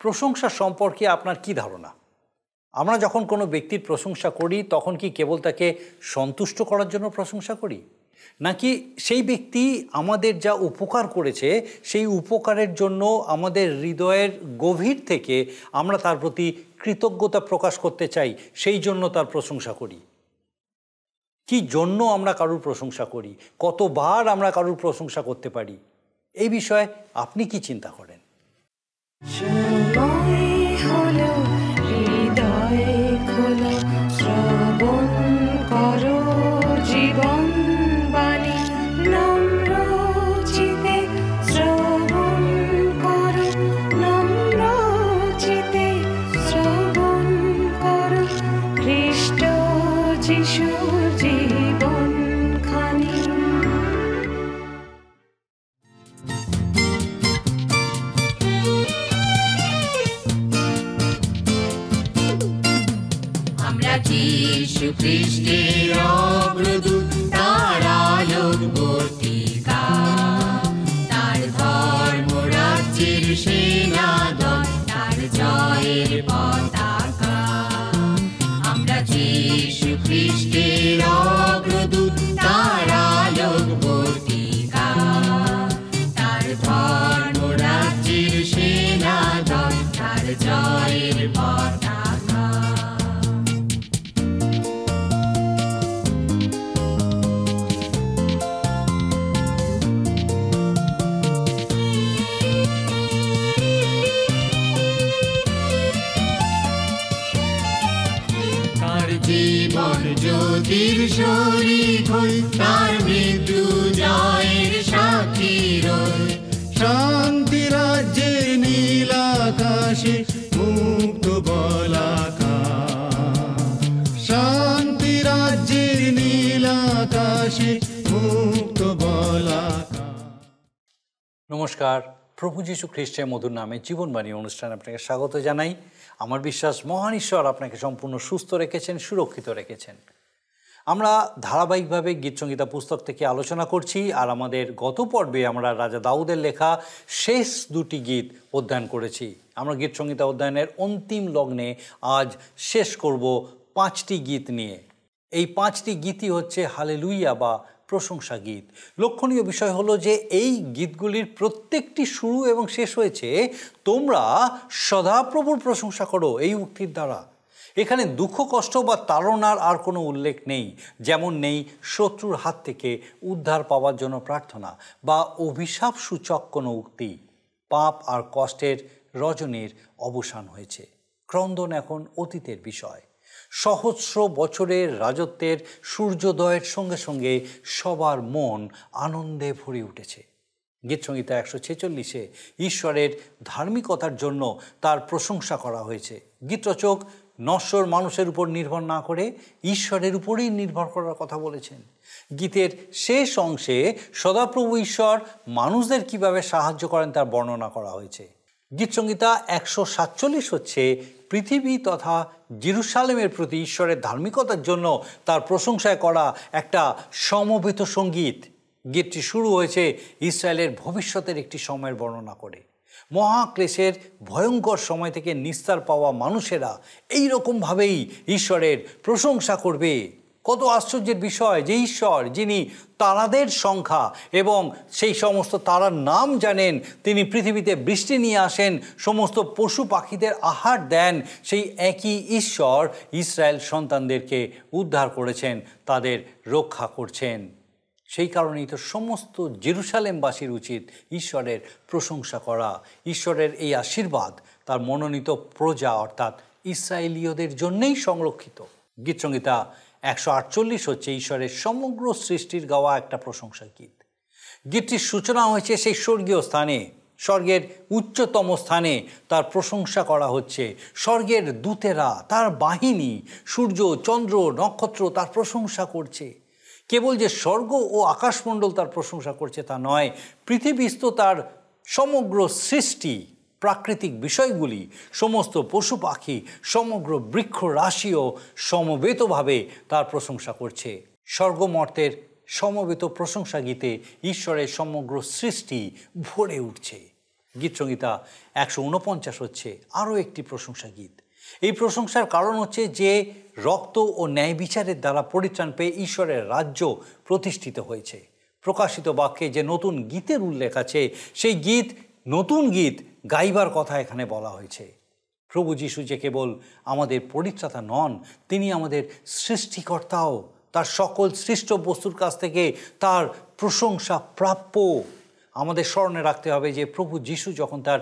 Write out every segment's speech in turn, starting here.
প্রশংসা সম্পর্কে আপনার কি ধারণা? আমরা যখন কোনো ব্যক্তির প্রশংসা করি তখন কি কেবল তাকে সন্তুষ্ট করার জন্য প্রশংসা করি, নাকি সেই ব্যক্তি আমাদের যা উপকার করেছে সেই উপকারের জন্য আমাদের হৃদয়ের গভীর থেকে আমরা তার প্রতি কৃতজ্ঞতা প্রকাশ করতে চাই, সেই জন্য তার প্রশংসা করি? কি জন্য আমরা কারুর প্রশংসা করি, কতবার আমরা কারুর প্রশংসা করতে পারি, এই বিষয়ে আপনি কি চিন্তা করেন? জীবন বাণী নম্র চিতে শ্রবণ করো, নম্র চিতে শ্রবণ করো খ্রিস্ট যিশুর জীবন খানি। আমরা যিশু খ্রিস্টের অগ্রদূত, তার আলোক বর্তিকা, তার ধর্ম রাজ্যের সেনাদল, তার জয়ের পতাকা। আমরা যিশু খ্রিস্টের অগ্রদূত, তার আলোক বর্তিকা, তার ধর্ম রাজ্যের সেনাদল, তার জয়ের পতাকা। জীবন জ্যোতির শরীর হই, তার মৃত্যু জয়ের সাক্ষী রই। শান্তি রাজ্যের নীল আকাশে মুক্ত বলাকা, শান্তি রাজ্যের নীল আকাশে মুক্ত বলাকা। নমস্কার, প্রভু যীশু খ্রিস্টের মধুর নামে জীবনবাণী অনুষ্ঠানে আপনাকে স্বাগত জানাই। আমার বিশ্বাস মহান ঈশ্বর আপনাকে সম্পূর্ণ সুস্থ রেখেছেন, সুরক্ষিত রেখেছেন। আমরা ধারাবাহিকভাবে গীতসংহিতা পুস্তক থেকে আলোচনা করছি, আর আমাদের গত পর্বে আমরা রাজা দাউদের লেখা শেষ দুটি গীত অধ্যয়ন করেছি। আমরা গীতসংহিতা অধ্যয়নের অন্তিম লগ্নে আজ শেষ করব 5টি গীত নিয়ে। এই 5টি গীতই হচ্ছে হালেলুইয়া বা প্রশংসা গীত। লক্ষণীয় বিষয় হলো যে এই গীতগুলির প্রত্যেকটি শুরু এবং শেষ হয়েছে তোমরা সদাপ্রভুর প্রশংসা করো এই উক্তির দ্বারা। এখানে দুঃখ, কষ্ট বা তাড়নার আর কোনো উল্লেখ নেই, যেমন নেই শত্রুর হাত থেকে উদ্ধার পাওয়ার জন্য প্রার্থনা বা অভিশাপ সূচক কোনো উক্তি। পাপ আর কষ্টের রজনীর অবসান হয়েছে, ক্রন্দন এখন অতীতের বিষয়। সহস্র বছরের রাজত্বের সূর্যোদয়ের সঙ্গে সঙ্গে সবার মন আনন্দে ভরে উঠেছে। গীতসংহিতা 146-এ ঈশ্বরের ধার্মিকতার জন্য তার প্রশংসা করা হয়েছে। গীতরচক নশ্বর মানুষের উপর নির্ভর না করে ঈশ্বরের উপরেই নির্ভর করার কথা বলেছেন। গীতের শেষ অংশে সদাপ্রভু ঈশ্বর মানুষদের কিভাবে সাহায্য করেন তার বর্ণনা করা হয়েছে। গীতসংহিতা 147 হচ্ছে পৃথিবী তথা জেরুসালেমের প্রতি ঈশ্বরের ধার্মিকতার জন্য তার প্রশংসায় করা একটা সমবেত সঙ্গীত। গীতটি শুরু হয়েছে ইসরায়েলের ভবিষ্যতের একটি সময়ের বর্ণনা করে। মহাক্লেশের ভয়ঙ্কর সময় থেকে নিস্তার পাওয়া মানুষেরা এই রকমভাবেই ঈশ্বরের প্রশংসা করবে। কত আশ্চর্যের বিষয় যে ঈশ্বর, যিনি তারাদের সংখ্যা এবং সেই সমস্ত তারার নাম জানেন, তিনি পৃথিবীতে বৃষ্টি নিয়ে আসেন, সমস্ত পশু পাখিদের আহার দেন, সেই একই ঈশ্বর ইসরায়েল সন্তানদেরকে উদ্ধার করেছেন, তাদের রক্ষা করছেন। সেই কারণেই তো সমস্ত জেরুসালেমবাসীর উচিত ঈশ্বরের প্রশংসা করা। ঈশ্বরের এই আশীর্বাদ তার মনোনীত প্রজা অর্থাৎ ইসরায়েলীয়দের জন্যেই সংরক্ষিত। গীতসংহিতা 148 হচ্ছে ঈশ্বরের সমগ্র সৃষ্টির গাওয়া একটা প্রশংসা গীত। গীতটির সূচনা হয়েছে সেই স্বর্গীয় স্থানে, স্বর্গের উচ্চতম স্থানে তার প্রশংসা করা হচ্ছে। স্বর্গের দূতেরা, তার বাহিনী, সূর্য, চন্দ্র, নক্ষত্র তার প্রশংসা করছে। কেবল যে স্বর্গ ও আকাশমণ্ডল তার প্রশংসা করছে তা নয়, পৃথিবীস্থ তার সমগ্র সৃষ্টি, প্রাকৃতিক বিষয়গুলি, সমস্ত পশু পাখি, সমগ্র বৃক্ষ রাশিও সমবেতভাবে তার প্রশংসা করছে। স্বর্গমর্তের সমবেত প্রশংসা গীতে ঈশ্বরের সমগ্র সৃষ্টি ভরে উঠছে। গীতসংহিতা 149 হচ্ছে আরও একটি প্রশংসা গীত। এই প্রশংসার কারণ হচ্ছে যে রক্ত ও ন্যায় বিচারের দ্বারা পরিত্রাণ পেয়ে ঈশ্বরের রাজ্য প্রতিষ্ঠিত হয়েছে। প্রকাশিত বাক্যে যে নতুন গীতের উল্লেখ আছে, সেই গীত, নতুন গীত গাইবার কথা এখানে বলা হয়েছে। প্রভু যীশু যে কেবল আমাদের পরিত্রাতা নন, তিনি আমাদের সৃষ্টিকর্তাও। তার সকল সৃষ্ট বস্তুর কাছ থেকে তার প্রশংসা প্রাপ্য। আমাদের স্মরণে রাখতে হবে যে প্রভু যীশু যখন তার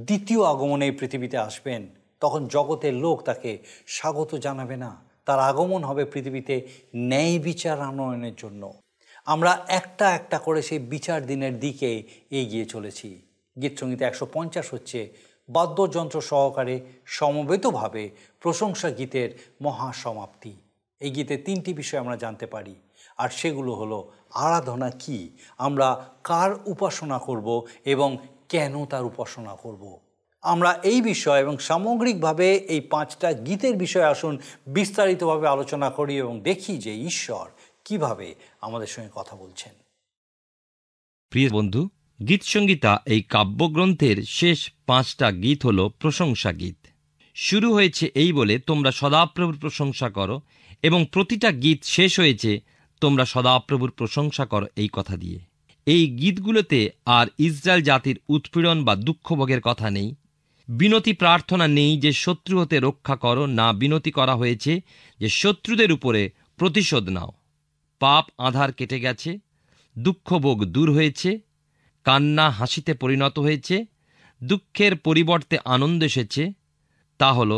দ্বিতীয় আগমনে এই পৃথিবীতে আসবেন, তখন জগতের লোক তাকে স্বাগত জানাবে না। তার আগমন হবে পৃথিবীতে ন্যায় বিচার আনয়নের জন্য। আমরা একটা একটা করে সেই বিচার দিনের দিকে এগিয়ে চলেছি। গীতসংহিতা 150 হচ্ছে বাদ্যযন্ত্র সহকারে সমবেতভাবে প্রশংসা গীতের মহাসমাপ্তি। এই গীতে 3টি বিষয় আমরা জানতে পারি, আর সেগুলো হলো আরাধনা কি, আমরা কার উপাসনা করব এবং কেন তার উপাসনা করব। আমরা এই বিষয় এবং সামগ্রিকভাবে এই 5টা গীতের বিষয়ে আসুন বিস্তারিতভাবে আলোচনা করি এবং দেখি যে ঈশ্বর কিভাবে আমাদের সঙ্গে কথা বলছেন। প্রিয় বন্ধু, গীতসংহিতা এই কাব্যগ্রন্থের শেষ 5টা গীত হল প্রশংসা গীত। শুরু হয়েছে এই বলে তোমরা সদাপ্রভুর প্রশংসা করো, এবং প্রতিটা গীত শেষ হয়েছে তোমরা সদাপ্রভুর প্রশংসা করো এই কথা দিয়ে। এই গীতগুলোতে আর ইসরায়েল জাতির উৎপীড়ন বা দুঃখভোগের কথা নেই, বিনতি প্রার্থনা নেই যে শত্রু হতে রক্ষা করো, না বিনতি করা হয়েছে যে শত্রুদের উপরে প্রতিশোধ নাও। পাপ আঁধার কেটে গেছে, দুঃখভোগ দূর হয়েছে, কান্না হাসিতে পরিণত হয়েছে, দুঃখের পরিবর্তে আনন্দ এসেছে। তা হল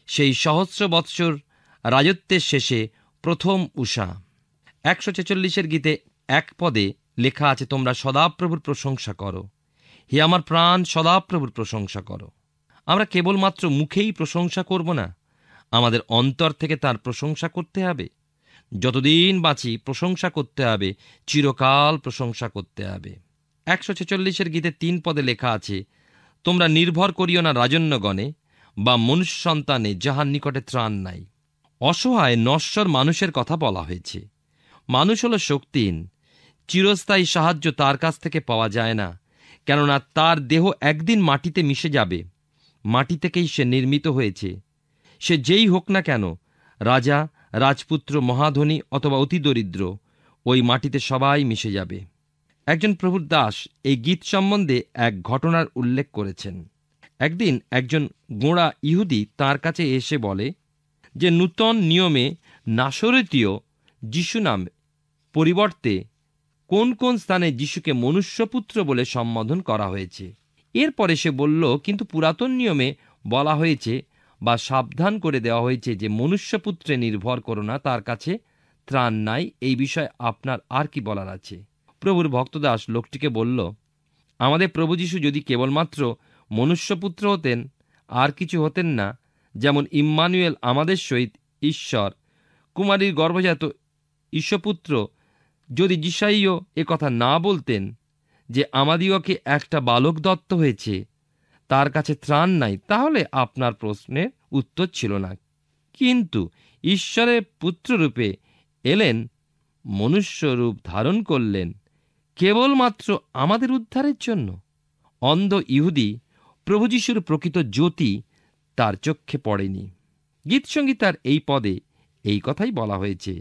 সেই সহস্র বৎসর রাজত্বের শেষে প্রথম উষা। 146 গীতে 1 পদে লেখা আছে, তোমরা সদাপ্রভুর প্রশংসা করো, হে আমার প্রাণ সদাপ্রভুর প্রশংসা করো। আমরা কেবলমাত্র মুখেই প্রশংসা করব না, আমাদের অন্তর থেকে তার প্রশংসা করতে হবে। যতদিন বাঁচি প্রশংসা করতে হবে, চিরকাল প্রশংসা করতে হবে। 146 গীতে 3 পদে লেখা আছে, তোমরা নির্ভর করিও না রাজন্যগণে বা মনুষ্য সন্তানে, যাহার নিকটে ত্রাণ নাই। অসহায় নশ্বর মানুষের কথা বলা হয়েছে। মানুষ হল শক্তিহীন, চিরস্থায়ী সাহায্য তার কাছ থেকে পাওয়া যায় না, কেননা তার দেহ একদিন মাটিতে মিশে যাবে। মাটি থেকেই সে নির্মিত হয়েছে। সে যেই হোক না কেন, রাজা, রাজপুত্র, মহাধনী অথবা অতি দরিদ্র, ওই মাটিতে সবাই মিশে যাবে। একজন প্রভুর দাস এই গীত সম্বন্ধে এক ঘটনার উল্লেখ করেছেন। একদিন একজন গোঁড়া ইহুদি তাঁর কাছে এসে বলে যে নূতন নিয়মে নাসরতীয় যিশু নাম পরিবর্তে কোন কোন স্থানে যিশুকে মনুষ্যপুত্র বলে সম্বোধন করা হয়েছে। এরপরে সে বলল, কিন্তু পুরাতন নিয়মে বলা হয়েছে বা সাবধান করে দেওয়া হয়েছে যে মনুষ্যপুত্রে নির্ভর করো না, তার কাছে ত্রাণ নাই। এই বিষয়ে আপনার আর কি বলার আছে? প্রভুর ভক্তদাস লোকটিকে বলল, আমাদের প্রভু যীশু যদি কেবলমাত্র মনুষ্যপুত্র হতেন, আর কিছু হতেন না, যেমন ইম্মানুয়েল আমাদের সহিত ঈশ্বর, কুমারীর গর্ভজাত ঈশ্বপুত্র, যদি যিশাইও এ কথা না বলতেন যে আমাদিগকে একটা বালক দত্ত হয়েছে, তার কাছে ত্রাণ নাই, তাহলে আপনার প্রশ্নের উত্তর ছিল না। কিন্তু ঈশ্বরের পুত্ররূপে এলেন, মনুষ্য রূপ ধারণ করলেন কেবলমাত্র আমাদের উদ্ধারের জন্য। অন্ধ ইহুদি প্রভু যীশুর প্রকৃত জ্যোতি তার চক্ষে পড়েনি। গীতসংহিতার এই পদে এই কথাই বলা হয়েছে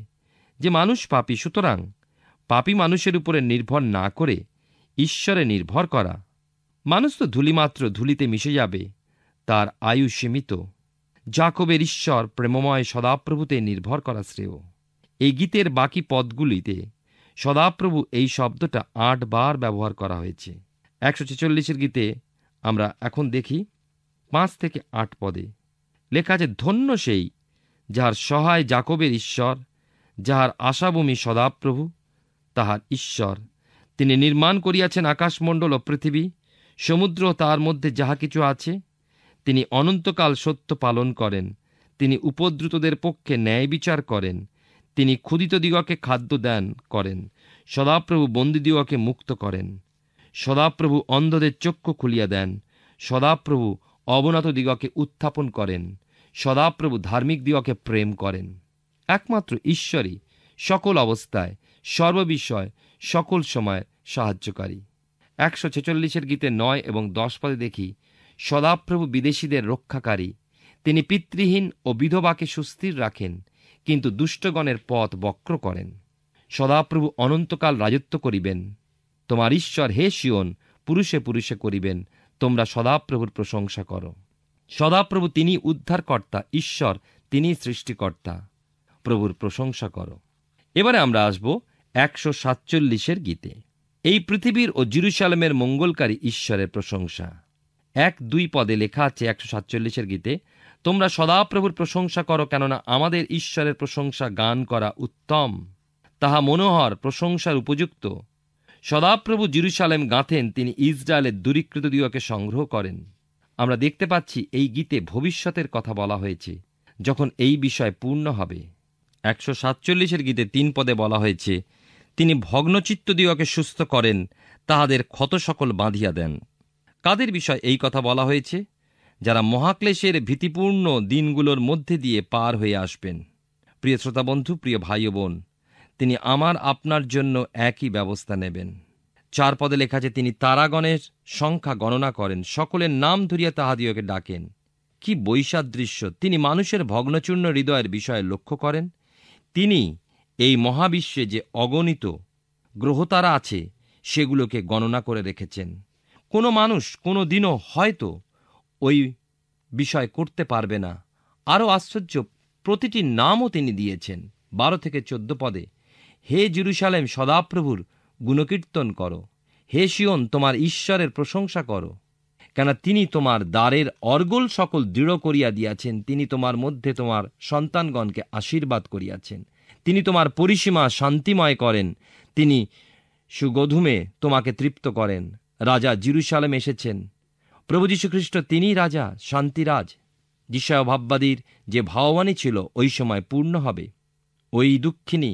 যে মানুষ পাপী, সুতরাং পাপী মানুষের উপরে নির্ভর না করে ঈশ্বরে নির্ভর করা। মানুষ তো ধূলিমাত্র, ধূলিতে মিশে যাবে, তার আয়ু সীমিত। যাকবের ঈশ্বর প্রেমময় সদাপ্রভুতে নির্ভর করা শ্রেয়। এই গীতের বাকি পদগুলিতে সদাপ্রভু এই শব্দটা 8 বার ব্যবহার করা হয়েছে। 146 গীতে আমরা এখন দেখি 5 থেকে 8 পদে লেখা আছে, ধন্য সেই যাহার সহায় যাকবের ঈশ্বর, যাহার আশাভূমি সদাপ্রভু, তাহার ঈশ্বর। তিনি নির্মাণ করিয়াছেন আকাশমণ্ডল ও পৃথিবী, সমুদ্র তার মধ্যে যাহা কিছু আছে। তিনি অনন্তকাল সত্য পালন করেন। তিনি উপদ্রুতদের পক্ষে ন্যায় বিচার করেন। তিনি ক্ষুধিতদিগকে খাদ্য দান করেন। সদাপ্রভু বন্দীদিগকে মুক্ত করেন। সদাপ্রভু অন্ধদের চক্ষু খুলিয়া দেন। সদাপ্রভু অবনত দিগকে উত্থাপন করেন। সদাপ্রভু ধার্মিক দিগকে প্রেম করেন। একমাত্র ঈশ্বরই সকল অবস্থায়, সর্ববিষয়, সকল সময় সাহায্যকারী। 146 গীতে 9 এবং 10 পদে দেখি, সদাপ্রভু বিদেশীদের রক্ষাকারী, তিনি পিতৃহীন ও বিধবাকে সুস্থির রাখেন, কিন্তু দুষ্টগণের পথ বক্র করেন। সদাপ্রভু অনন্তকাল রাজত্ব করিবেন। তোমার ঈশ্বর হে সিয়ন পুরুষে পুরুষে করিবেন। তোমরা সদাপ্রভুর প্রশংসা করো। সদাপ্রভু তিনি উদ্ধারকর্তা, ঈশ্বর তিনি সৃষ্টিকর্তা। প্রভুর প্রশংসা করো। এবারে আমরা আসব 147 গীতে। এই পৃথিবীর ও জেরুজালেমের মঙ্গলকারী ঈশ্বরের প্রশংসা। 1-2 পদে লেখা আছে 147 গীতে, তোমরা সদাপ্রভুর প্রশংসা করো, কেননা আমাদের ঈশ্বরের প্রশংসা গান করা উত্তম, তাহা মনোহর প্রশংসার উপযুক্ত। সদাপ্রভু জেরুজালেম গাঁথেন, তিনি ইসরায়েলের দূরীকৃত দিগকে সংগ্রহ করেন। আমরা দেখতে পাচ্ছি এই গীতে ভবিষ্যতের কথা বলা হয়েছে, যখন এই বিষয় পূর্ণ হবে। 147 গীতে 3 পদে বলা হয়েছে, তিনি ভগ্নচিত্ত দিগকে সুস্থ করেন, তাহাদের ক্ষত সকল বাঁধিয়া দেন। কাদের বিষয় এই কথা বলা হয়েছে? যারা মহাক্লেশের ভীতিপূর্ণ দিনগুলোর মধ্যে দিয়ে পার হয়ে আসবেন। প্রিয় শ্রোতা বন্ধু, প্রিয় ভাই ও বোন, তিনি আমার আপনার জন্য একই ব্যবস্থা নেবেন। 4 পদে লেখা আছে, তিনি তারাগণের সংখ্যা গণনা করেন, সকলের নাম ধরিয়া তাহাদিওকে ডাকেন। কি বৈসাদৃশ্য! তিনি মানুষের ভগ্নচূর্ণ হৃদয়ের বিষয়ে লক্ষ্য করেন। তিনি এই মহাবিশ্বে যে অগণিত গ্রহতারা আছে সেগুলোকে গণনা করে রেখেছেন। কোনো মানুষ কোনো দিনও হয়তো ওই বিষয় করতে পারবে না। আরও আশ্চর্য, প্রতিটি নামও তিনি দিয়েছেন। 12 থেকে 14 পদে, হে জেরুজালেম সদাপ্রভুর গুণকীর্তন করো, হে সিয়ন তোমার ঈশ্বরের প্রশংসা করো, কেন তিনি তোমার দ্বারের অর্গল সকল দৃঢ় করিয়া দিয়াছেন। তিনি তোমার মধ্যে তোমার সন্তানগণকে আশীর্বাদ করিয়াছেন। তিনি তোমার পরিসীমা শান্তিময় করেন। তিনি সুগধুমে তোমাকে তৃপ্ত করেন। রাজা জেরুজালেম এসেছেন। প্রভু যীশু খ্রিস্ট তিনি রাজা, শান্তিরাজ। যিশায়া ভাববাদীর যে ভাববাণী ছিল ওই সময় পূর্ণ হবে। ওই দুঃখিনী,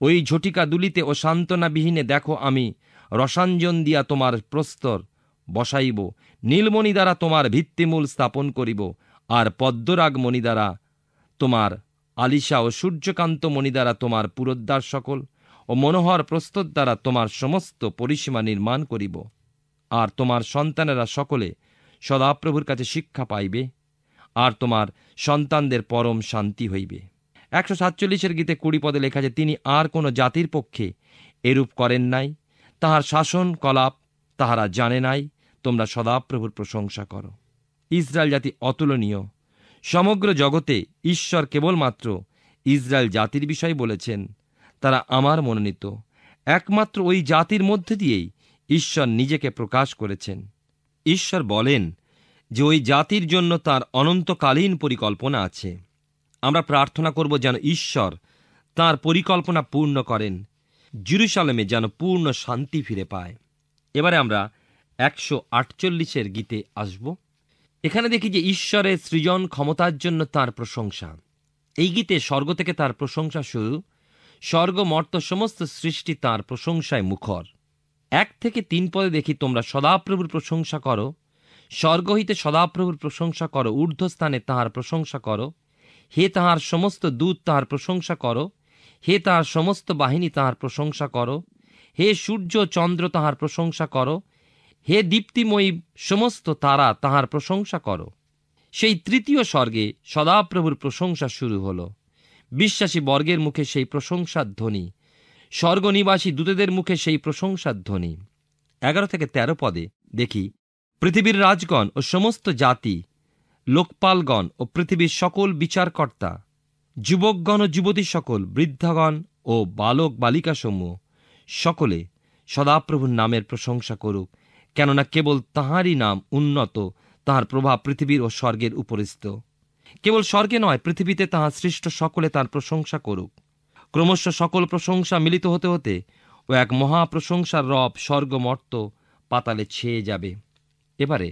ওই ঝটিকা দুলিতে ও সান্ত্বনাবিহীনে দেখো, আমি রসাঞ্জন দিয়া তোমার প্রস্তর বসাইব, নীলমণি দ্বারা তোমার ভিত্তিমূল স্থাপন করিব, আর পদ্মরাগ মণি দ্বারা তোমার আলিশা ও সূর্যকান্ত মণি দ্বারা তোমার পুরোদ্বার সকল, ও মনোহর প্রস্তর দ্বারা তোমার সমস্ত পরিসীমা নির্মাণ করিব। আর তোমার সন্তানেরা সকলে সদাপ্রভুর কাছে শিক্ষা পাইবে, আর তোমার সন্তানদের পরম শান্তি হইবে। 147 গীতে 20 পদে লেখা আছে, তিনি আর কোন জাতির পক্ষে এরূপ করেন নাই, তাহার শাসন কলাপ তাহারা জানে নাই। তোমরা সদাপ্রভুর প্রশংসা করো। ইসরায়েল জাতি অতুলনীয়। সমগ্র জগতে ঈশ্বর কেবলমাত্র ইসরায়েল জাতির বিষয় বলেছেন, তারা আমার মনোনীত। একমাত্র ওই জাতির মধ্যে দিয়েই ঈশ্বর নিজেকে প্রকাশ করেছেন। ঈশ্বর বলেন যে ওই জাতির জন্য তার অনন্তকালীন পরিকল্পনা আছে। আমরা প্রার্থনা করব যেন ঈশ্বর তার পরিকল্পনা পূর্ণ করেন, জেরুজালেমে যেন পূর্ণ শান্তি ফিরে পায়। এবারে আমরা 148 গীতে আসব। এখানে দেখি যে ঈশ্বরের সৃজন ক্ষমতার জন্য তার প্রশংসা। এই গীতে স্বর্গ থেকে তার প্রশংসা শুরু। স্বর্গ মর্ত সমস্ত সৃষ্টি তার প্রশংসায় মুখর। 1 থেকে 3 পদে দেখি, তোমরা সদাপ্রভুর প্রশংসা করো, স্বর্গ হইতে সদাপ্রভুর প্রশংসা করো, ঊর্ধ্বস্থানে তাহার প্রশংসা করো। হে তাহার সমস্ত দূত তাহার প্রশংসা করো, হে তাহার সমস্ত বাহিনী তাহার প্রশংসা করো। হে সূর্য চন্দ্র তাহার প্রশংসা করো, হে দীপ্তিময়ী সমস্ত তারা তাহার প্রশংসা করো। সেই তৃতীয় স্বর্গে সদাপ্রভুর প্রশংসা শুরু হল। বিশ্বাসী বর্গের মুখে সেই প্রশংসার ধ্বনি, স্বর্গনিবাসী দূতদের মুখে সেই প্রশংসার ধ্বনি। 11 থেকে 13 পদে দেখি, পৃথিবীর রাজগণ ও সমস্ত জাতি, লোকপালগণ ও পৃথিবীর সকল বিচারকর্তা, যুবকগণ ও যুবতী সকল, বৃদ্ধাগণ ও বালক বালিকাসমূহ সকলে সদাপ্রভুর নামের প্রশংসা করুক, কেননা কেবল তাঁহারই নাম উন্নত, তাহার প্রভাব পৃথিবীর ও স্বর্গের উপরিস্থ। কেবল স্বর্গে নয়, পৃথিবীতে তাহার সৃষ্ট সকলে তার প্রশংসা করুক। ক্রমশ সকল প্রশংসা মিলিত হতে হতে ও এক মহাপ্রশংসার রব স্বর্গমর্ত পাতালে ছেয়ে যাবে। এবারে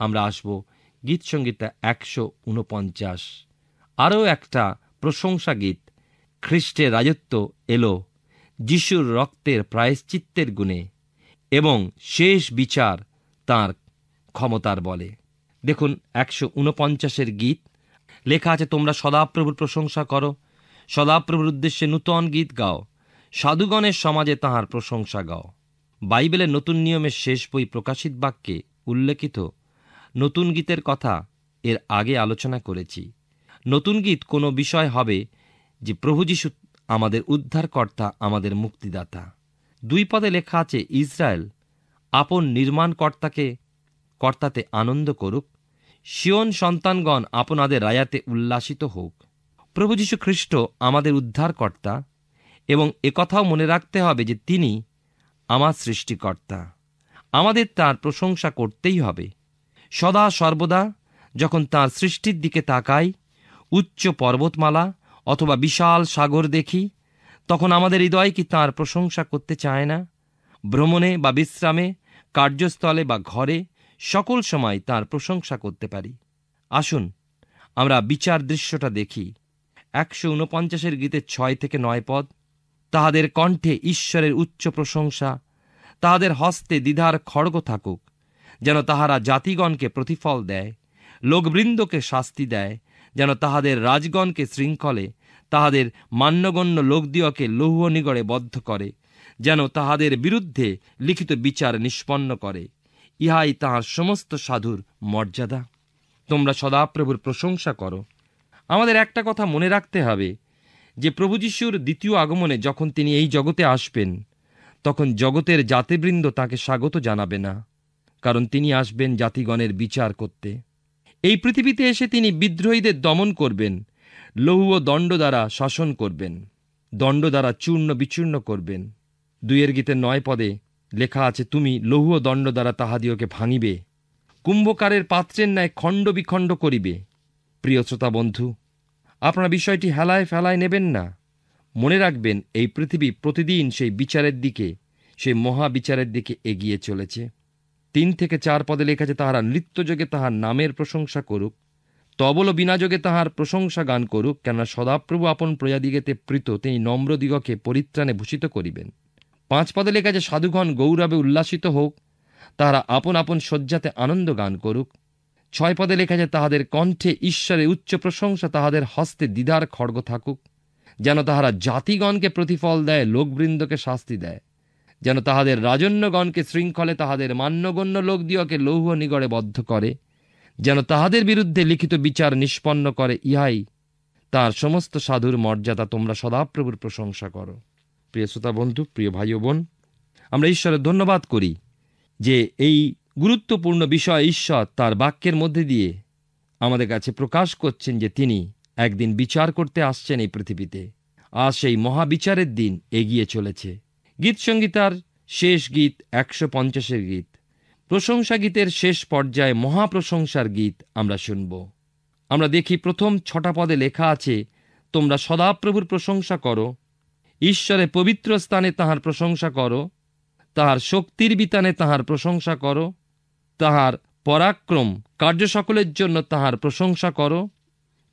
আমরা আসব গীত সংগীতা 149। আরও একটা প্রশংসা গীত। খ্রিস্টের রাজত্ব এলো যিশুর রক্তের প্রায়শ্চিত্তের গুণে এবং শেষ বিচার তাঁর ক্ষমতার বলে। দেখুন 149 গীত লেখা আছে, তোমরা সদাপ্রভুর প্রশংসা করো, সদাপ্রভুর উদ্দেশ্যে নূতন গীত গাও, সাধুগণের সমাজে তাঁহার প্রশংসা গাও। বাইবেলের নতুন নিয়মের শেষ বই প্রকাশিত বাক্যে উল্লেখিত নতুন গীতের কথা এর আগে আলোচনা করেছি। নতুন গীত কোনো বিষয় হবে যে প্রভু যীশু আমাদের উদ্ধারকর্তা, আমাদের মুক্তিদাতা। 2 পদে লেখা আছে, ইসরায়েল আপন কর্তাতে আনন্দ করুক, সিয়ন সন্তানগণ আপনাদের রায়াতে উল্লাসিত হোক। প্রভু যীশু খ্রিস্ট আমাদের উদ্ধারকর্তা, এবং একথাও মনে রাখতে হবে যে তিনি আমার সৃষ্টিকর্তা। আমাদের তার প্রশংসা করতেই হবে সদা সর্বদা। যখন তার সৃষ্টির দিকে তাকাই, উচ্চ পর্বতমালা অথবা বিশাল সাগর দেখি, তখন আমাদের হৃদয় কি তাঁর প্রশংসা করতে চায় না? ভ্রমণে বা বিশ্রামে, কার্যস্থলে বা ঘরে সকল সময় তাঁর প্রশংসা করতে পারি। আসুন আমরা বিচার দৃশ্যটা দেখি। 149 গীতের 6 থেকে 9 পদ। তাহাদের কণ্ঠে ঈশ্বরের উচ্চ প্রশংসা, তাহাদের হস্তে দ্বিধার খড়গ থাকুক, যেন তাহারা জাতিগণকে প্রতিফল দেয়, লোকবৃন্দকে শাস্তি দেয়, যেন তাহাদের রাজগণকে শৃঙ্খলে, তাহাদের মান্যগণ্য লোকদিওকে লৌহ নিগড়ে বদ্ধ করে, যেন তাহাদের বিরুদ্ধে লিখিত বিচার নিষ্পন্ন করে। ইহাই তাহার সমস্ত সাধুর মর্যাদা। তোমরা সদাপ্রভুর প্রশংসা করো। আমাদের একটা কথা মনে রাখতে হবে যে প্রভু যীশুর দ্বিতীয় আগমনে যখন তিনি এই জগতে আসবেন, তখন জগতের জাতিবৃন্দ তাকে স্বাগত জানাবে না, কারণ তিনি আসবেন জাতিগণের বিচার করতে। এই পৃথিবীতে এসে তিনি বিদ্রোহীদের দমন করবেন, লৌহ দণ্ড দ্বারা শাসন করবেন, দণ্ড দ্বারা চূর্ণ বিচূর্ণ করবেন। 2 গীতের 9 পদে লেখা আছে, তুমি লৌহ দণ্ড দ্বারা তাহাদিওকে ভাঙিবে, কুম্ভকারের পাত্রের ন্যায় খণ্ড বিখণ্ড করিবে। প্রিয় শ্রোতা বন্ধু, আপনারা বিষয়টি হেলায় ফেলায় নেবেন না। মনে রাখবেন, এই পৃথিবী প্রতিদিন সেই বিচারের দিকে, সেই মহাবিচারের দিকে এগিয়ে চলেছে। 3 থেকে 4 পদে লেখা আছে, তাহারা নৃত্যযোগে তাহার নামের প্রশংসা করুক, তবল বিনাযোগে তাহার প্রশংসা গান করুক, কেননা সদাপ্রভু আপন প্রজাদিগেতে প্রীত, তিনি নম্রদিগকে পরিত্রাণে ভূষিত করিবেন। 5 পদে লেখা আছে, সাধুগণ গৌরবে উল্লাসিত হোক, তাহারা আপন আপন শয্যাতে আনন্দ গান করুক। 6 পদে লেখা আছে, তাহাদের কণ্ঠে ঈশ্বরের উচ্চ প্রশংসা, তাহাদের হস্তে দ্বিধার খড়গ থাকুক, যেন তাহারা জাতিগণকে প্রতিফল দেয়, লোকবৃন্দকে শাস্তি দেয়, যেন তাহাদের রাজন্যগণকে শৃঙ্খলে, তাহাদের মান্যগণ্য লোকদিওকে লৌহ নিগড়ে বদ্ধ করে, যেন তাহাদের বিরুদ্ধে লিখিত বিচার নিষ্পন্ন করে। ইহাই তার সমস্ত সাধুর মর্যাদা। তোমরা সদাপ্রভুর প্রশংসা করো। প্রিয় শ্রোতা বন্ধু, প্রিয় ভাই ও বোন, আমরা ঈশ্বরের ধন্যবাদ করি যে এই গুরুত্বপূর্ণ বিষয় ঈশ্বর তার বাক্যের মধ্যে দিয়ে আমাদের কাছে প্রকাশ করছেন যে তিনি একদিন বিচার করতে আসছেন এই পৃথিবীতে। আর সেই মহাবিচারের দিন এগিয়ে চলেছে। গীত সংগীতার শেষ গীত 150 গীত, প্রশংসা গীতের শেষ পর্যায়ে মহাপ্রশংসার গীত আমরা শুনব। আমরা দেখি প্রথম 6 পদে লেখা আছে, তোমরা সদাপ্রভুর প্রশংসা করো, ঈশ্বরের পবিত্র স্থানে তাহার প্রশংসা করো, তাহার শক্তির বিতানে তাহার প্রশংসা করো, তাহার পরাক্রম কার্য সকলের জন্য তাহার প্রশংসা করো,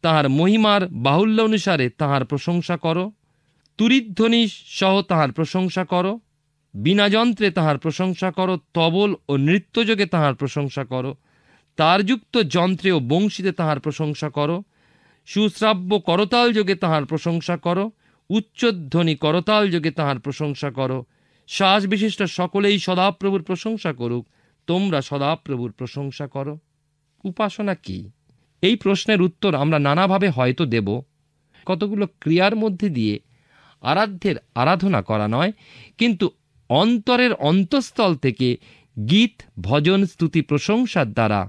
তাহার মহিমার বাহুল্য অনুসারে তাহার প্রশংসা করো, তুরিধ্বনি সহ তাহার প্রশংসা করো, বিনা যন্ত্রে তাহার প্রশংসা করো, তবল ও নৃত্যযোগে তাহার প্রশংসা করো, তারযুক্ত যন্ত্রে ও বংশীতে তাহার প্রশংসা করো, সুশ্রাব্য করতাল যোগে তাহার প্রশংসা করো, উচ্চধ্বনি করতাল যোগে তাহার প্রশংসা করো। শ্বাস বিশিষ্ট সকলেই সদাপ্রভুর প্রশংসা করুক, তোমরা সদাপ্রভুর প্রশংসা করো। উপাসনা কি? এই প্রশ্নের উত্তর আমরা নানাভাবে হয়তো দেব। কতগুলো ক্রিয়ার মধ্যে দিয়ে আরাধ্যের আরাধনা করা নয়, কিন্তু অন্তরের অন্তঃস্থল থেকে গীত, ভজন, স্তুতি, প্রশংসার দ্বারা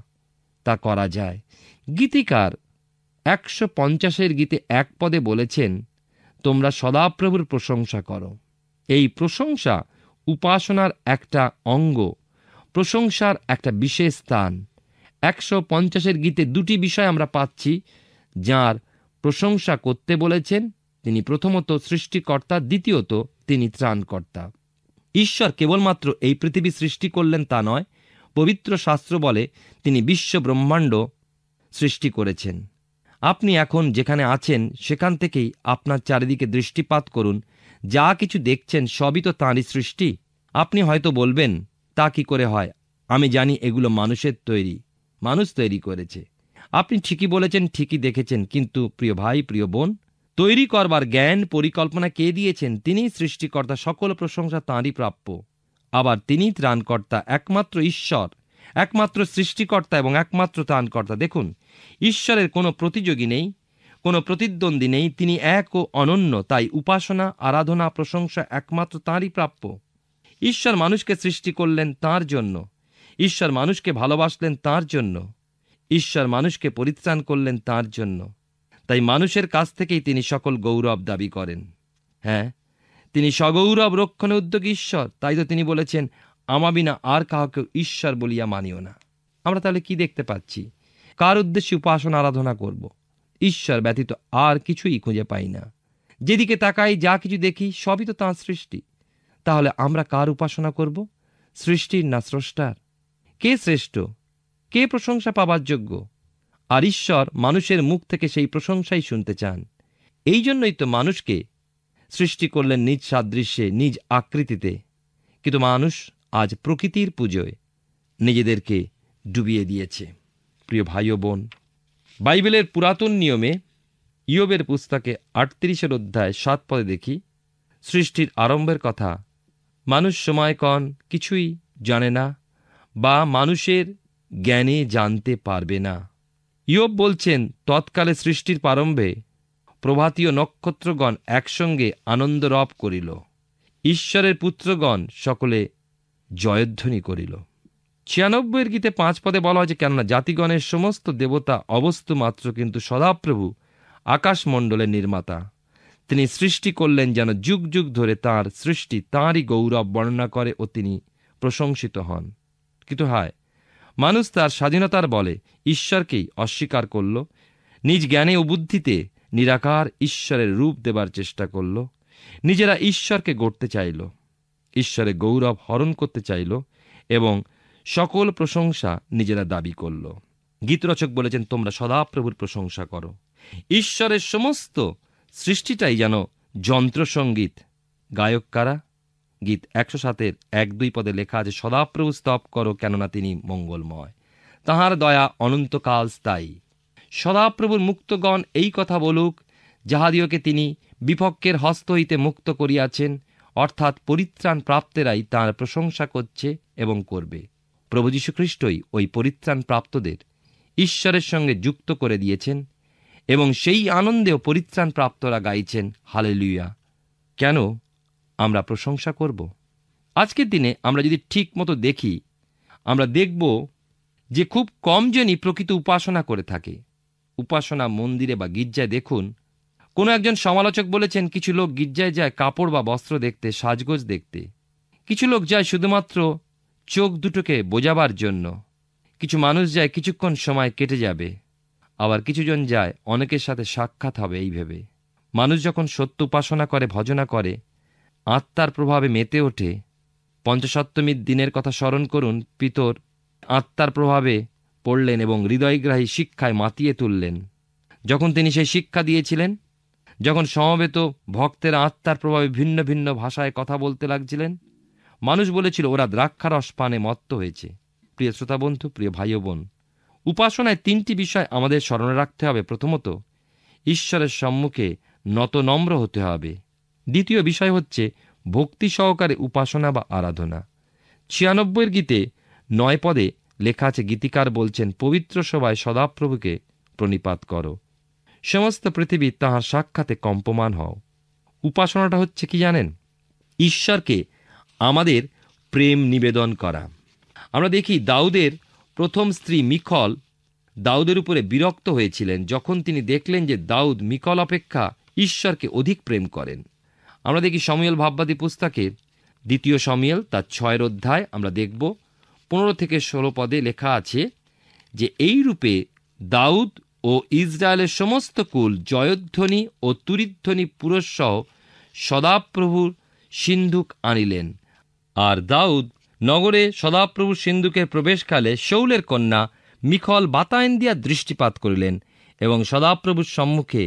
তা করা যায়। গীতিকার 150 গীতে 1 পদে বলেছেন, তোমরা সদাপ্রভুর প্রশংসা করো। এই প্রশংসা উপাসনার একটা অঙ্গ, প্রশংসার একটা বিশেষ স্থান। 150 গীতে 2টি বিষয় আমরা পাচ্ছি যার প্রশংসা করতে বলেছেন। তিনি প্রথমত সৃষ্টিকর্তা, দ্বিতীয়ত তিনি ত্রাণকর্তা। ঈশ্বর কেবলমাত্র এই পৃথিবী সৃষ্টি করলেন তা নয়, পবিত্র শাস্ত্র বলে তিনি বিশ্ব ব্রহ্মাণ্ড সৃষ্টি করেছেন। আপনি এখন যেখানে আছেন সেখান থেকেই আপনার চারিদিকে দৃষ্টিপাত করুন, যা কিছু দেখছেন সবই তো তাঁরই সৃষ্টি। আপনি হয়তো বলবেন, তা কি করে হয়? আমি জানি এগুলো মানুষের তৈরি, মানুষ তৈরি করেছে। আপনি ঠিকই বলেছেন, ঠিকই দেখেছেন, কিন্তু প্রিয় ভাই, প্রিয় বোন, তৈরি করবার জ্ঞান, পরিকল্পনা কে দিয়েছেন? তিনিই সৃষ্টিকর্তা। সকল প্রশংসা তাঁরই প্রাপ্য। আবার তিনিই ত্রাণকর্তা, একমাত্র ঈশ্বর, একমাত্র সৃষ্টিকর্তা এবং একমাত্র ত্রাণকর্তা। দেখুন, ঈশ্বরের কোনো প্রতিযোগী নেই, কোনো প্রতিদ্বন্দ্বী নেই, তিনি এক ও অনন্য। তাই উপাসনা, আরাধনা, প্রশংসা একমাত্র তাঁরই প্রাপ্য। ঈশ্বর মানুষকে সৃষ্টি করলেন তাঁর জন্য, ঈশ্বর মানুষকে ভালোবাসলেন তাঁর জন্য, ঈশ্বর মানুষকে পরিত্রাণ করলেন তাঁর জন্য। তাই মানুষের কাছ থেকেই তিনি সকল গৌরব দাবি করেন। হ্যাঁ, তিনি সগৌরব রক্ষণে উদ্যোগী ঈশ্বর। তাই তো তিনি বলেছেন, আমা বিনা আর কাহাকেও ঈশ্বর বলিয়া মানিও না। আমরা তাহলে কি দেখতে পাচ্ছি? কার উদ্দেশ্যে উপাসনা আরাধনা করব? ঈশ্বর ব্যতীত আর কিছুই খুঁজে পাই না। যেদিকে তাকাই, যা কিছু দেখি, সবই তো তাঁর সৃষ্টি। তাহলে আমরা কার উপাসনা করব? সৃষ্টির না স্রষ্টার? কে শ্রেষ্ঠ? কে প্রশংসা পাবার যোগ্য? আর ঈশ্বর মানুষের মুখ থেকে সেই প্রশংসাই শুনতে চান। এই জন্যই তো মানুষকে সৃষ্টি করলেন নিজ সাদৃশ্যে, নিজ আকৃতিতে। কিন্তু মানুষ আজ প্রকৃতির পুজোয় নিজেদেরকে ডুবিয়ে দিয়েছে। প্রিয় ভাই ও বোন, বাইবেলের পুরাতন নিয়মে ইয়োবের পুস্তকে 38 অধ্যায় 7 পদে দেখি, সৃষ্টির আরম্ভের কথা, মানুষ সময়ক্ষণ কিছুই জানে না বা মানুষের জ্ঞানে জানতে পারবে না। ইয়োব বলছেন, তৎকালে সৃষ্টির প্রারম্ভে প্রভাতীয় নক্ষত্রগণ একসঙ্গে আনন্দরব করিল, ঈশ্বরের পুত্রগণ সকলে জয়ধ্বনি করিল। 96 গীতে 5 পদে বলা হয়েছে, কেননা জাতিগণের সমস্ত দেবতা অবস্তু মাত্র, কিন্তু সদাপ্রভু আকাশমণ্ডলের নির্মাতা। তিনি সৃষ্টি করলেন যেন যুগ যুগ ধরে তাঁর সৃষ্টি তাঁরই গৌরব বর্ণনা করে ও তিনি প্রশংসিত হন। কিন্তু হায়, মানুষ তার স্বাধীনতার বলে ঈশ্বরকেই অস্বীকার করল, নিজ জ্ঞানে ও বুদ্ধিতে নিরাকার ঈশ্বরের রূপ দেবার চেষ্টা করল, নিজেরা ঈশ্বরকে গড়তে চাইল, ঈশ্বরের গৌরব হরণ করতে চাইল এবং সকল প্রশংসা নিজেরা দাবি করল। গীতরচক বলেছেন, তোমরা সদাপ্রভুর প্রশংসা করো। ঈশ্বরের সমস্ত সৃষ্টিটাই যেন যন্ত্রসঙ্গীত। গায়ক কারা? গীত 107 1-2 পদে লেখা আছে, সদাপ্রভু স্তব করো, কেননা তিনি মঙ্গলময়, তাঁহার দয়া অনন্তকাল স্থায়ী। সদাপ্রভুর মুক্তগণ এই কথা বলুক, যাহাদিওকে তিনি বিপক্ষের হস্ত হইতে মুক্ত করিয়াছেন, অর্থাৎ পরিত্রাণ প্রাপ্তেরাই তাঁর প্রশংসা করছে এবং করবে। প্রভু যীশু খ্রিস্টই ওই পরিত্রাণ প্রাপ্তদের ঈশ্বরের সঙ্গে যুক্ত করে দিয়েছেন এবং সেই আনন্দেও পরিত্রাণ প্রাপ্তরা গাইছেন হালেলুয়া। কেন আমরা প্রশংসা করব? আজকের দিনে আমরা যদি ঠিক মতো দেখি, আমরা দেখব যে খুব কম জনই প্রকৃত উপাসনা করে থাকে। উপাসনা মন্দিরে বা গির্জায় দেখুন, কোনো একজন সমালোচক বলেছেন, কিছু লোক গির্জায় যায় কাপড় বা বস্ত্র দেখতে, সাজগোজ দেখতে। কিছু লোক যায় শুধুমাত্র চোখ দুটোকে বোঝাবার জন্য। কিছু মানুষ যায় কিছুক্ষণ সময় কেটে যাবে, আবার কিছুজন যায় অনেকের সাথে সাক্ষাৎ হবে এই ভেবে। মানুষ যখন সত্য উপাসনা করে, ভজনা করে, আত্মার প্রভাবে মেতে ওঠে। পঞ্চসপ্তমীর দিনের কথা স্মরণ করুন, পিতর আত্মার প্রভাবে পড়লেন এবং হৃদয়গ্রাহী শিক্ষায় মাতিয়ে তুললেন। যখন তিনি সেই শিক্ষা দিয়েছিলেন, যখন সমবেত ভক্তেরা আত্মার প্রভাবে ভিন্ন ভিন্ন ভাষায় কথা বলতে লাগছিলেন, মানুষ বলেছিল ওরা দ্রাক্ষারস পানে মত্ত হয়েছে। প্রিয় শ্রোতা বন্ধু, প্রিয় ভাই ও বোন, উপাসনায় 3টি বিষয় আমাদের স্মরণে রাখতে হবে। প্রথমত, ঈশ্বরের সম্মুখে নত নম্র হতে হবে। দ্বিতীয় বিষয় হচ্ছে ভক্তি সহকারে উপাসনা বা আরাধনা। 96 গীতে 9 পদে লেখা আছে, গীতিকার বলছেন, পবিত্র সভায় সদাপ্রভুকে প্রণিপাত করো, সমস্ত পৃথিবী তাঁহার সাক্ষাতে কম্পমান হও। উপাসনাটা হচ্ছে কি জানেন? ঈশ্বরকে আমাদের প্রেম নিবেদন করা। আমরা দেখি দাউদের প্রথম স্ত্রী মিখল দাউদের উপরে বিরক্ত হয়েছিলেন যখন তিনি দেখলেন যে দাউদ মিকল অপেক্ষা ঈশ্বরকে অধিক প্রেম করেন। আমরা দেখি শমূয়েল ভাববাদী পুস্তকের 2 শমূয়েল তার 6 অধ্যায় আমরা দেখব 15-16 পদে লেখা আছে যে এই রূপে দাউদ ও ইসরায়েলের সমস্ত কুল জয়ধ্বনি ও তুরিধ্বনি পুরঃসহ সদাপ্রভুর সিন্ধুক আনিলেন। আর দাউদ নগরে সদাপ্রভুর সিন্ধুকের প্রবেশকালে শৌলের কন্যা মিখল বাতায়ন দিয়া দৃষ্টিপাত করিলেন এবং সদাপ্রভুর সম্মুখে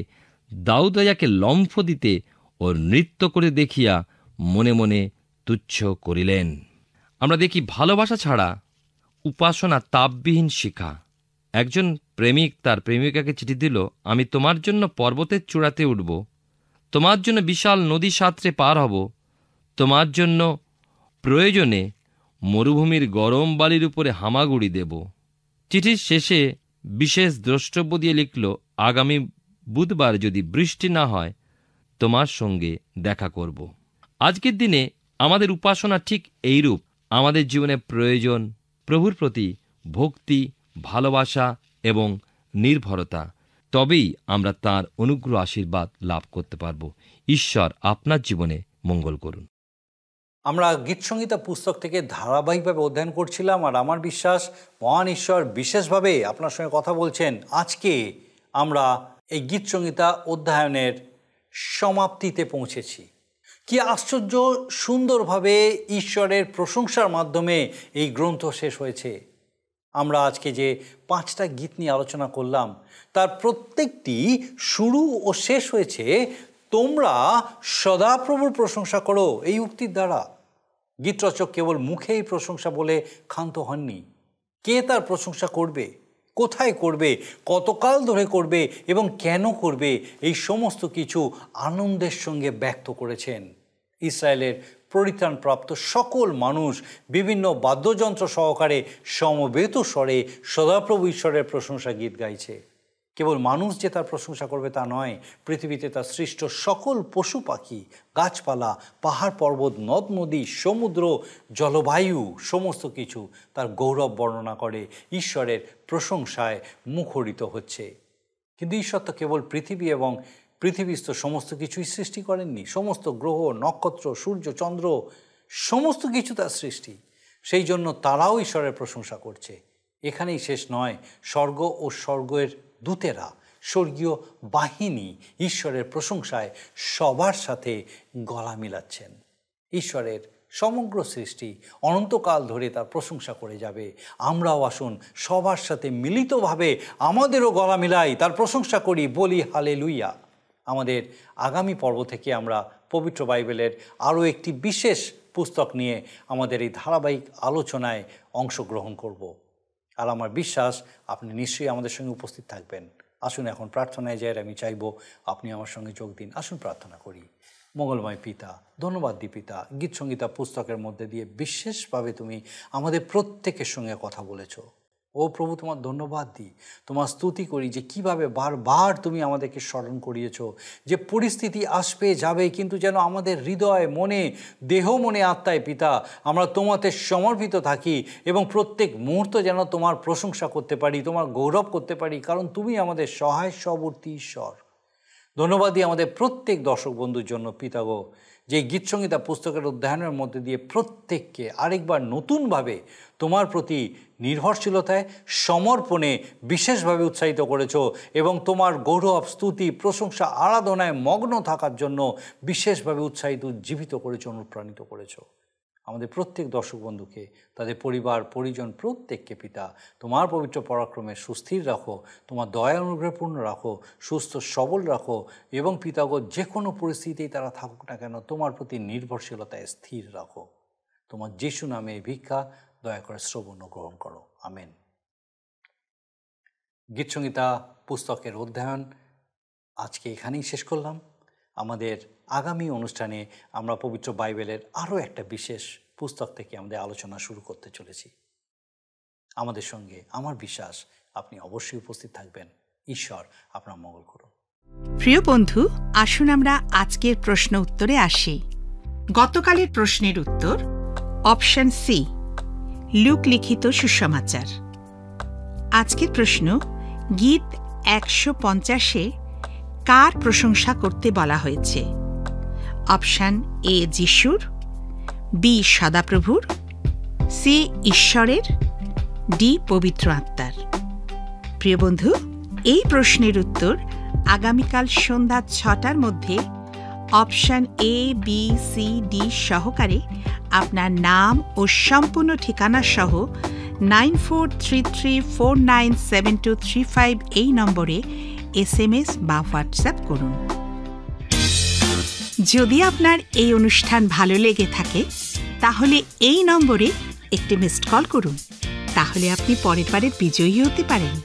দাউদ রাজাকে লম্ফ দিতে ও নৃত্য করে দেখিয়া মনে মনে তুচ্ছ করিলেন। আমরা দেখি ভালোবাসা ছাড়া উপাসনা তাপবিহীন শিখা। একজন প্রেমিক তার প্রেমিকাকে চিঠি দিল, আমি তোমার জন্য পর্বতের চূড়াতে উঠব, তোমার জন্য বিশাল নদী সাঁতরে পার হব, তোমার জন্য প্রয়োজনে মরুভূমির গরম বালির উপরে হামাগুড়ি দেব। চিঠির শেষে বিশেষ দ্রষ্টব্য দিয়ে লিখল, আগামী বুধবার যদি বৃষ্টি না হয় তোমার সঙ্গে দেখা করব। আজকের দিনে আমাদের উপাসনা ঠিক এইরূপ। আমাদের জীবনে প্রয়োজন প্রভুর প্রতি ভক্তি, ভালোবাসা এবং নির্ভরতা। তবেই আমরা তাঁর অনুগ্রহ আশীর্বাদ লাভ করতে পারব। ঈশ্বর আপনার জীবনে মঙ্গল করুন। আমরা গীতসংহিতা পুস্তক থেকে ধারাবাহিকভাবে অধ্যয়ন করছিলাম, আর আমার বিশ্বাস মহান ঈশ্বর বিশেষভাবে আপনার সঙ্গে কথা বলছেন। আজকে আমরা এই গীতসংহিতা অধ্যয়নের সমাপ্তিতে পৌঁছেছি। কি আশ্চর্য সুন্দরভাবে ঈশ্বরের প্রশংসার মাধ্যমে এই গ্রন্থ শেষ হয়েছে। আমরা আজকে যে 5টা গীত নিয়ে আলোচনা করলাম, তার প্রত্যেকটি শুরু ও শেষ হয়েছে তোমরা সদাপ্রভুর প্রশংসা করো এই উক্তির দ্বারা। গীতরচক কেবল মুখেই প্রশংসা বলে ক্ষান্ত হননি। কে তার প্রশংসা করবে, কোথায় করবে, কতকাল ধরে করবে এবং কেন করবে, এই সমস্ত কিছু আনন্দের সঙ্গে ব্যক্ত করেছেন। ইসরায়েলের পরিত্রাণপ্রাপ্ত সকল মানুষ বিভিন্ন বাদ্যযন্ত্র সহকারে সমবেত স্বরে সদাপ্রভু ঈশ্বরের প্রশংসা গীত গাইছে। কেবল মানুষ যে তার প্রশংসা করবে তা নয়, পৃথিবীতে তার সৃষ্ট সকল পশু পাখি, গাছপালা, পাহাড় পর্বত, নদ নদী, সমুদ্র, জলবায়ু সমস্ত কিছু তার গৌরব বর্ণনা করে, ঈশ্বরের প্রশংসায় মুখরিত হচ্ছে। কিন্তু ঈশ্বর তো কেবল পৃথিবী এবং পৃথিবীস্থ সমস্ত কিছুই সৃষ্টি করেননি। সমস্ত গ্রহ, নক্ষত্র, সূর্য, চন্দ্র সমস্ত কিছু তার সৃষ্টি। সেই জন্য তারাও ঈশ্বরের প্রশংসা করছে। এখানেই শেষ নয়, স্বর্গ ও স্বর্গের দূতেরা, স্বর্গীয় বাহিনী ঈশ্বরের প্রশংসায় সবার সাথে গলা মিলাচ্ছেন। ঈশ্বরের সমগ্র সৃষ্টি অনন্তকাল ধরে তার প্রশংসা করে যাবে। আমরাও আসুন সবার সাথে মিলিতভাবে আমাদেরও গলা মিলাই, তার প্রশংসা করি, বলি হালেলুয়া। আমাদের আগামী পর্ব থেকে আমরা পবিত্র বাইবেলের আরও একটি বিশেষ পুস্তক নিয়ে আমাদের এই ধারাবাহিক আলোচনায় অংশগ্রহণ করব। আর আমার বিশ্বাস আপনি নিশ্চয়ই আমাদের সঙ্গে উপস্থিত থাকবেন। আসুন এখন প্রার্থনায় যাই, আমি চাইব আপনি আমার সঙ্গে যোগ দিন। আসুন প্রার্থনা করি। মঙ্গলময় পিতা, ধন্যবাদ দি পিতা, গীতসংহিতা পুস্তকের মধ্যে দিয়ে বিশেষভাবে তুমি আমাদের প্রত্যেকের সঙ্গে কথা বলেছ। ও প্রভু, তোমার ধন্যবাদ দিই, তোমার স্তুতি করি যে কিভাবে বারবার তুমি আমাদেরকে স্মরণ করিয়েছ যে পরিস্থিতি আসবে যাবে, কিন্তু যেন আমাদের হৃদয়, মনে, দেহ, মনে, আত্মায় পিতা আমরা তোমাতে সমর্পিত থাকি এবং প্রত্যেক মুহূর্ত যেন তোমার প্রশংসা করতে পারি, তোমার গৌরব করতে পারি, কারণ তুমি আমাদের সহায় সবর্তী ঈশ্বর। ধন্যবাদ দিই আমাদের প্রত্যেক দর্শক বন্ধুর জন্য পিতা গো, যে গীতসংহিতা পুস্তকের অধ্যয়নের মধ্যে দিয়ে প্রত্যেককে আরেকবার নতুনভাবে তোমার প্রতি নির্ভরশীলতায়, সমর্পণে বিশেষভাবে উৎসাহিত করেছ এবং তোমার গৌরব, স্তুতি, প্রশংসা, আরাধনায় মগ্ন থাকার জন্য বিশেষভাবে উৎসাহিত, উজ্জীবিত করেছ, অনুপ্রাণিত করেছ। আমাদের প্রত্যেক দর্শক বন্ধুকে, তাদের পরিবার পরিজন প্রত্যেককে পিতা তোমার পবিত্র পরাক্রমে সুস্থির রাখো, তোমার দয়া অনুগ্রহপূর্ণ রাখো, সুস্থ সবল রাখো এবং পিতাগো যে কোনো পরিস্থিতিতেই তারা থাকুক না কেন তোমার প্রতি নির্ভরশীলতায় স্থির রাখো। তোমার যিশু নামে ভিক্ষা দয়া করে শ্রবণ ও গ্রহণ করো, আমেন। গীতসংহিতা পুস্তকের অধ্যয়ন আজকে এখানেই শেষ করলাম। আমাদের আগামী অনুষ্ঠানে আমরা পবিত্র বাইবেলের আরও একটা বিশেষ পুস্তক থেকে আমাদের আলোচনা শুরু করতে চলেছি। আমাদের সঙ্গে আমার বিশ্বাস আপনি অবশ্যই উপস্থিত থাকবেন। ঈশ্বর আপনার মঙ্গল করুন। প্রিয় বন্ধু, আসুন আমরা আজকের প্রশ্ন উত্তরে আসি। গতকালের প্রশ্নের উত্তর অপশন সি, লুক লিখিত সুসমাচার। আজকের প্রশ্ন, গীত 150-এ কার প্রশংসা করতে বলা হয়েছে? অপশন এ যিশুর, বি সদাপ্রভুর, সি ঈশ্বরের, ডি পবিত্র আত্মার। প্রিয় বন্ধু, এই প্রশ্নের উত্তর আগামীকাল সন্ধ্যা 6টার মধ্যে option A, B, C, D সহকারে আপনার নাম ও সম্পূর্ণ ঠিকানা সহ 9433497235 এই নম্বরে SMS বা হোয়াটসঅ্যাপ করুন। যদি আপনার এই অনুষ্ঠান ভালো লেগে থাকে তাহলে এই নম্বরে একটি মিসড কল করুন, তাহলে আপনি পরের বারের বিজয়ী হতে পারেন।